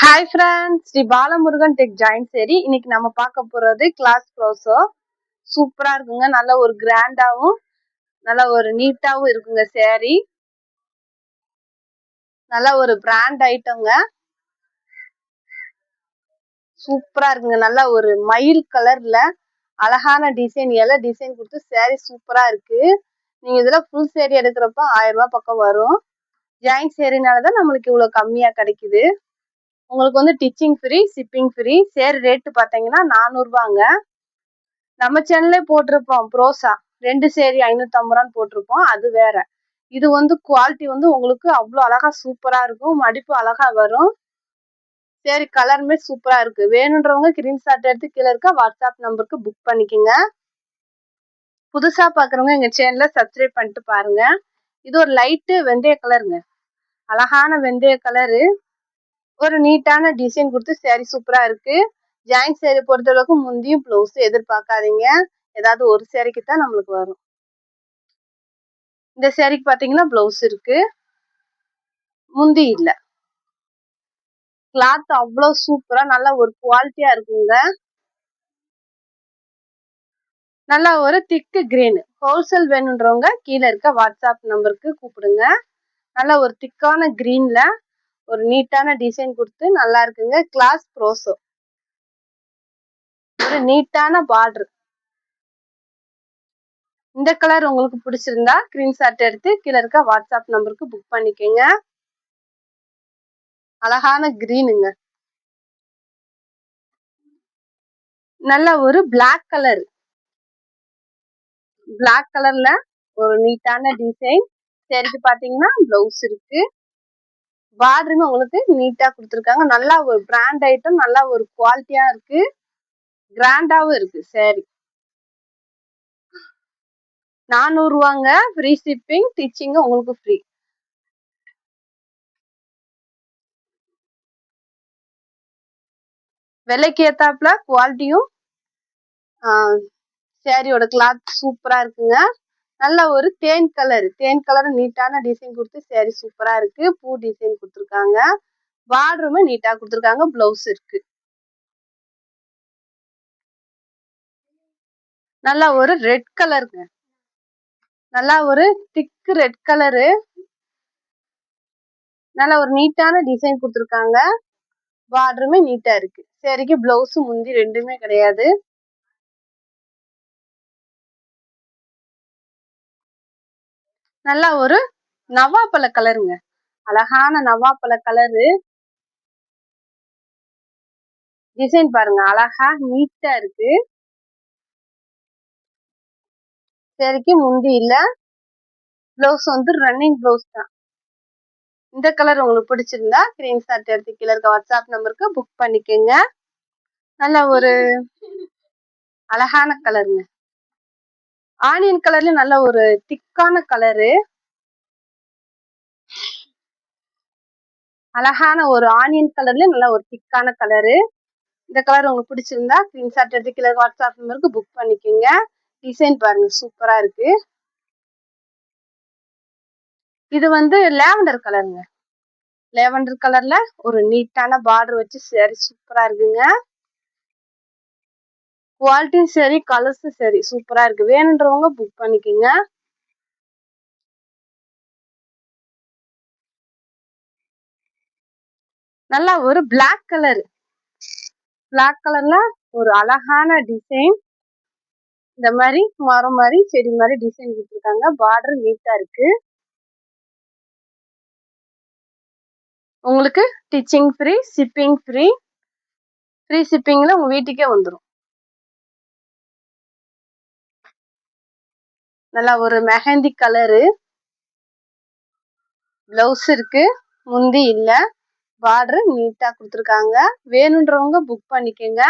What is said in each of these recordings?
Hi friends, Sri Balamurugan tech join சரி. இன்னைக்கு நம்ம பார்க்க போறது கிளாஸ் ப்ளவுஸோ. சூப்பரா இருக்குங்க. நல்ல ஒரு கிராண்டாவும் நல்ல ஒரு நீட்டாவும் இருக்குங்க சேரீ. நல்ல ஒரு பிராண்ட் ஐட்டம்ங்க. சூப்பரா இருக்குங்க. நல்ல ஒரு மயில் கலர்ல அழகான டிசைன், எல்லாம் டிசைன் கொடுத்து சேரீ சூப்பரா இருக்கு. நீங்க இதுல ஃபுல் சேரீ எடுக்கிறப்ப 1000 ரூபாய் பக்கம் வரும். ஜாயின் சேரீனாலதான் நம்மளுக்கு இவ்வளவு கம்மியா கிடைக்குது. உங்களுக்கு வந்து ditching free, shipping free. Sari rate பாத்தீங்கன்னா 400 ரூபாங்க. நம்ம சேனல்லே போட்டிருப்போம் ப்ரோசா 2 சேரீ 550 ரூபான்னு போட்டிருப்போம். அது வேற. இது வந்து குவாலிட்டி வந்து உங்களுக்கு அவ்வளவு அழகா சூப்பரா இருக்கும். மடிப்பு அழகா வரும். சேரீ கலருமே சூப்பரா இருக்கு. வேணுன்றவங்க ஸ்கிரீன்ஷாட் எடுத்து கீழே இருக்க வாட்ஸ்அப் நம்பருக்கு புக் பண்ணிக்கோங்க. புதுசா பாக்குறவங்க எங்க சேனலை சப்ஸ்கிரைப் பண்ணிட்டு பாருங்க. இது ஒரு லைட்டு வெந்தய கலருங்க. அழகான வெந்தய கலரு. ஒரு நீட்டான டிசைன் கொடுத்து சேரீ சூப்பரா இருக்கு. ஜாயின் சேரீ பொறுத்த அளவுக்கு முந்தியும் பிளவுஸ் எதிர்பார்க்காதீங்க. ஏதாவது ஒரு சேரீக்கு தான் நம்மளுக்கு வரும். இந்த சேரீக்கு பாத்தீங்கன்னா பிளவுஸ் இருக்கு, முந்தி இல்ல. கிளாத் அவ்வளவு சூப்பரா நல்ல ஒரு குவாலிட்டியா இருக்குங்க. நல்ல ஒரு திக்கு கிரீன். ஹோல்சேல் வேணுன்றவங்க கீழே இருக்க வாட்ஸ்அப் நம்பருக்கு கூப்பிடுங்க. நல்ல ஒரு திக்கான கிரீன்ல ஒரு நீட்டான டிசைன் கொடுத்து நல்லா இருக்குங்க. கிளாஸ் ப்ரோசோ. ஒரு நீட்டான பார்டர். இந்த கலர் உங்களுக்கு பிடிச்சிருந்தா ஸ்கிரீன்ஷாட் எடுத்து கீழே இருக்க வாட்ஸ்அப் நம்பருக்கு புக் பண்ணிக்கோங்க. அழகான கிரீனுங்க. நல்ல ஒரு பிளாக் கலர். பிளாக் கலர்ல ஒரு நீட்டான டிசைன். சரிக்கு பாத்தீங்கன்னா பிளவுஸ் இருக்கு. பார்டருமே உங்களுக்கு நீட்டா கொடுத்துருக்காங்க. நல்லா ஒரு பிராண்ட் ஐட்டம், நல்லா ஒரு குவாலிட்டியா இருக்கு. கிராண்டாவும் இருக்கு சேரீ. 400 ரூபாங்க. ஃப்ரீ ஷிப்பிங், டிச்சிங் உங்களுக்கு ஃப்ரீ. விலைக்கு ஏத்தாப்புல குவாலிட்டியும் சேரீயோட கிளாத் சூப்பரா இருக்குங்க. நல்ல ஒரு தேன் கலர் நீட்டான டிசைன் கொடுத்து சேரீ சூப்பரா இருக்கு. பூ டிசைன் கொடுத்துருக்காங்க. பார்டருமே நீட்டா கொடுத்துருக்காங்க. பிளவுஸ் இருக்கு. நல்லா ஒரு ரெட் கலருங்க. நல்லா ஒரு திக் ரெட் கலரு. நல்ல ஒரு நீட்டான டிசைன் கொடுத்துருக்காங்க. பார்டருமே நீட்டா இருக்கு. சேரீக்கு பிளவுஸ் முந்தி ரெண்டுமே கிடையாது. நல்லா ஒரு நவாப்பழ கலருங்க. அழகான நவாப்பழ கலரு. டிசைன் பாருங்க, அழகா நீட்டா இருக்கு. சேரீக்கு முந்தி இல்ல. பிளவுஸ் வந்து ரன்னிங் பிளவுஸ் தான். இந்த கலர் உங்களுக்கு பிடிச்சிருந்தா ஸ்கிரீன்ஷாட் எடுத்து கீழே இருக்க வாட்ஸ்அப் நம்பருக்கு புக் பண்ணிக்கோங்க. நல்ல ஒரு அழகான கலருங்க. ஆனியன் கலர்ல நல்ல ஒரு திக்கான கலரு. அழகான ஒரு ஆனியன் கலர்ல நல்ல ஒரு திக்கான கலரு. இந்த கலர் உங்களுக்கு பிடிச்சிருந்தா ஸ்கிரீன்ஷாட் எடுத்து கீழே வாட்ஸ்அப் நம்பருக்கு புக் பண்ணிக்கோங்க. டிசைன் பாருங்க சூப்பரா இருக்கு. இது வந்து லாவெண்டர் கலருங்க. லாவெண்டர் கலர்ல ஒரு நீட்டான பார்டர் வச்சு சேரீ சூப்பரா இருக்குங்க. குவாலிட்டியும் சரி, கலர்ஸும் சரி சூப்பரா இருக்கு. வேணுன்றவங்க புக் பண்ணிக்கோங்க. நல்லா ஒரு பிளாக் கலர். பிளாக் கலர்ல ஒரு அழகான டிசைன். இந்த மாதிரி மரம் மாதிரி செடி மாதிரி டிசைன் கொடுத்துருக்காங்க. பார்டர் நீட்டா இருக்கு. உங்களுக்கு டிச்சிங் ஃப்ரீ, ஷிப்பிங் ஃப்ரீ. ஃப்ரீ ஷிப்பிங்ல உங்க வீட்டுக்கே வந்துடும். நல்லா ஒரு மெஹந்தி கலரு. பிளவுஸ் இருக்கு, முந்தி இல்ல. பார்டர் நீட்டா கொடுத்துருக்காங்க. வேணுன்றவங்க புக் பண்ணிக்கோங்க.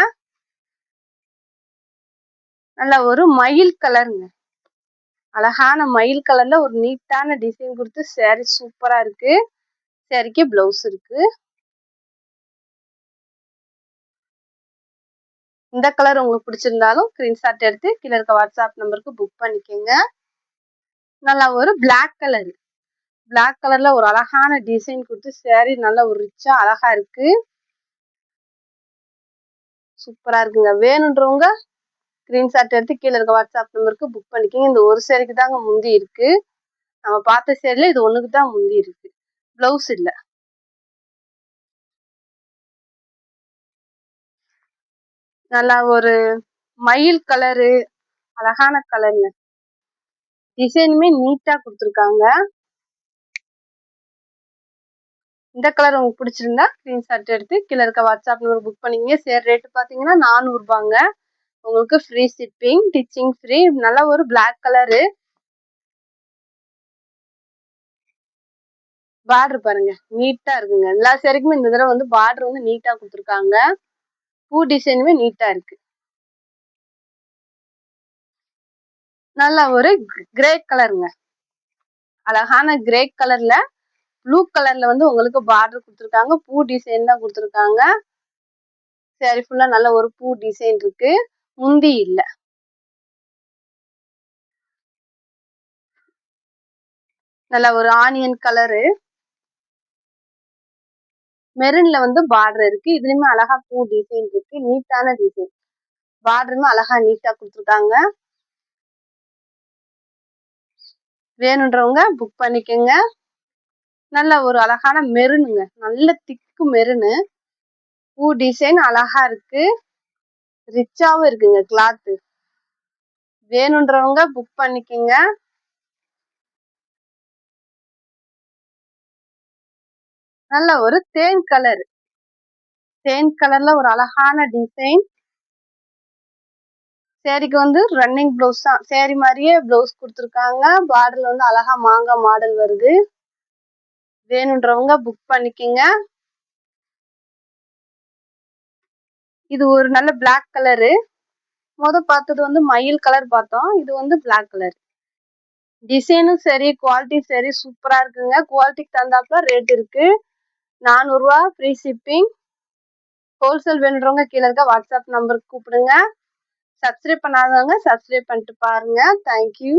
நல்ல ஒரு மயில் கலருங்க. அழகான மயில் கலர்ல ஒரு நீட்டான டிசைன் கொடுத்து சேரீ சூப்பரா இருக்கு. சேரீக்கு பிளவுஸ் இருக்கு. இந்த கலர் உங்களுக்கு பிடிச்சிருந்தாலும் ஸ்கிரீன்ஷாட் எடுத்து கீழே இருக்க வாட்ஸ்அப் நம்பருக்கு புக் பண்ணிக்கோங்க. நல்லா ஒரு பிளாக் கலர். பிளாக் கலர்ல ஒரு அழகான டிசைன் கொடுத்து சேரீ நல்ல ஒரு ரிச்சா அழகா இருக்கு. சூப்பரா இருக்குங்க. வேணுன்றவங்க ஸ்கிரீன்ஷாட் எடுத்து கீழே இருக்க வாட்ஸ்அப் நம்பருக்கு புக் பண்ணிக்கிங்க. இந்த ஒரு சேரீக்கு தாங்க முந்தி இருக்கு. நம்ம பார்த்த சேரீல இது ஒண்ணுக்கு தான் முந்தி இருக்கு. பிளவுஸ் இல்ல. நல்லா ஒரு மயில் கலரு, அழகான கலருங்க. டிசைனுமே நீட்டா கொடுத்துருக்காங்க. இந்த கலர் உங்களுக்கு பிடிச்சிருந்தா ஸ்கிரீன்ஷாட் எடுத்து கீழே இருக்க வாட்ஸ்அப் நம்பர் புக் பண்ணிக்கிங்க. சேர் ரேட்டு பார்த்தீங்கன்னா 400 ரூபாங்க. உங்களுக்கு ஃப்ரீ ஷிப்பிங், ஸ்டிச்சிங் ஃப்ரீ. நல்ல ஒரு பிளாக் கலரு. பார்டர் பாருங்க நீட்டா இருக்குங்க. எல்லா சேரீக்குமே இந்த தடவை வந்து பார்டர் வந்து நீட்டா கொடுத்துருக்காங்க. பூ டிசைனுமே நீட்டா இருக்கு. நல்ல ஒரு கிரே கலருங்க. அழகான கிரே கலர்ல ப்ளூ கலர்ல வந்து உங்களுக்கு பார்டர் கொடுத்துருக்காங்க. பூ டிசைன் தான் கொடுத்துருக்காங்க. சேரீ ஃபுல்லா நல்ல ஒரு பூ டிசைன் இருக்கு. முந்தி இல்ல. நல்ல ஒரு ஆனியன் கலரு. மெரூன்ல வந்து பார்டர் இருக்கு. இதுலயுமே அழகா பூ டிசைன் இருக்கு. நீட்டான டிசைன். பார்டருமே அழகா நீட்டா கொடுத்துருக்காங்க. வேணுன்றவங்க புக் பண்ணிக்கோங்க. நல்ல ஒரு அழகான மெரூனுங்க. நல்ல திக்கு மெரூனு. பூ டிசைன் அழகா இருக்கு. ரிச்சாவும் இருக்குங்க கிளாத்து. வேணுன்றவங்க புக் பண்ணிக்கோங்க. நல்ல ஒரு தேன் கலர். தேன் கலர்ல ஒரு அழகான டிசைன். சேரீக்கு வந்து ரன்னிங் பிளவுஸ் தான். சேரீ மாதிரியே பிளவுஸ் கொடுத்துருக்காங்க. பார்டர்ல வந்து அழகா மாங்காய் மாடல் வருது. வேணுன்றவங்க புக் பண்ணிக்கோங்க. இது ஒரு நல்ல பிளாக் கலரு. பார்த்தது வந்து மயில் கலர் பார்த்தோம். இது வந்து பிளாக் கலர். டிசைனும் சரி, குவாலிட்டி சரி சூப்பரா இருக்குங்க. குவாலிட்டிக்கு தகுந்தாப்புல ரேட் இருக்கு. 400 ரூபா ஃப்ரீ ஷிப்பிங். ஹோல்சேல் வேணுன்றவங்க கீழே இருக்க வாட்ஸ்அப் நம்பருக்கு கூப்பிடுங்க. சப்ஸ்கிரைப் பண்ணாதவங்க சப்ஸ்கிரைப் பண்ணிட்டு பாருங்க. தேங்க்யூ.